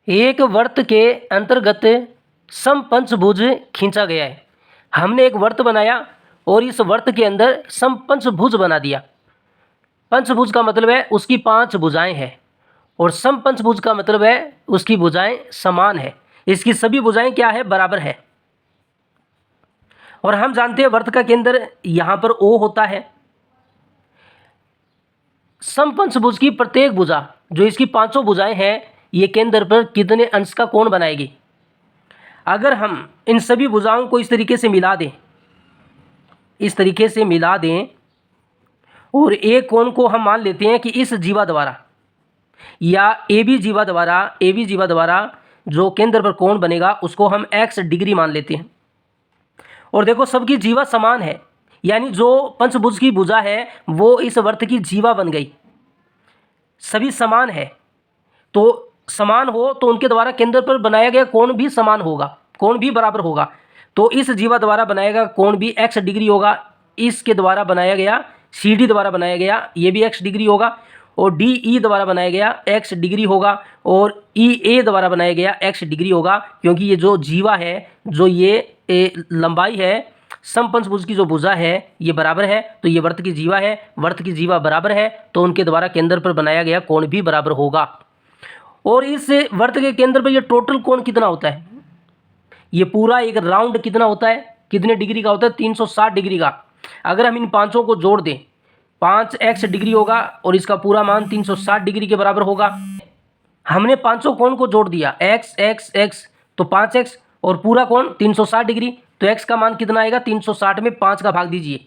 एक वर्त के अंतर्गत समपंचभुज खींचा गया है। हमने एक वर्त बनाया और इस वर्त के अंदर समपंचभुज बना दिया। पंचभुज का मतलब है उसकी 5 भुजाएं हैं और समपंचभुज का मतलब है उसकी भुजाएं समान है। इसकी सभी भुजाएं क्या है? बराबर है। और हम जानते हैं वर्त का केंद्र यहां पर O होता है। समपंचभुज की प्रत्येक भुजा जो इसकी 5 भुजाएं हैं ये केंद्र पर कितने अंश का कोण बनाएगी? अगर हम इन सभी भुजाओं को इस तरीके से मिला दें, और एक कोण को हम मान लेते हैं कि इस जीवा द्वारा या ए बी जीवा द्वारा जो केंद्र पर कोण बनेगा उसको हम x डिग्री मान लेते हैं। और देखो सबकी जीवा समान है, यानी जो पंचभुज की भुजा है वो इस वर्त की जीवा बन गई। सभी समान है, तो समान हो तो उनके द्वारा केंद्र पर बनाया गया कोण भी समान होगा, कोण भी बराबर होगा। तो इस जीवा द्वारा बनाया गया कोण भी x डिग्री होगा। इसके द्वारा बनाया गया CD द्वारा बनाया गया ये भी x डिग्री होगा, और DE द्वारा बनाया गया x डिग्री होगा, और EA द्वारा बनाया गया x डिग्री होगा। क्योंकि ये जो जीवा है, जो ये लंबाई है, समपंचभुज की जो भुजा है ये बराबर है, तो ये वर्त की जीवा है, वर्त की जीवा बराबर है, तो उनके द्वारा केंद्र पर बनाया गया कोण भी बराबर होगा। और इस वर्त के केंद्र पर ये टोटल कोण कितना होता है? ये पूरा एक राउंड कितना होता है? कितने डिग्री का होता है? 360 डिग्री का। अगर हम इन पांचों को जोड़ दें 5x डिग्री होगा और इसका पूरा मान 360 डिग्री के बराबर होगा। हमने पांचों कोण को जोड़ दिया x x x, तो 5x और पूरा कोण 360 डिग्री, तो x का मान कितना आएगा? 360 में 5 का भाग दीजिए,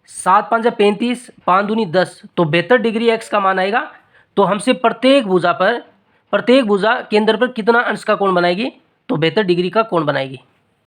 7 5 35, 5 दूनी 10, तो 72 डिग्री x का मान आएगा। तो हमसे प्रत्येक भुजा केंद्र पर कितना अंश का कोण बनाएगी? तो 72 डिग्री का कोण बनाएगी।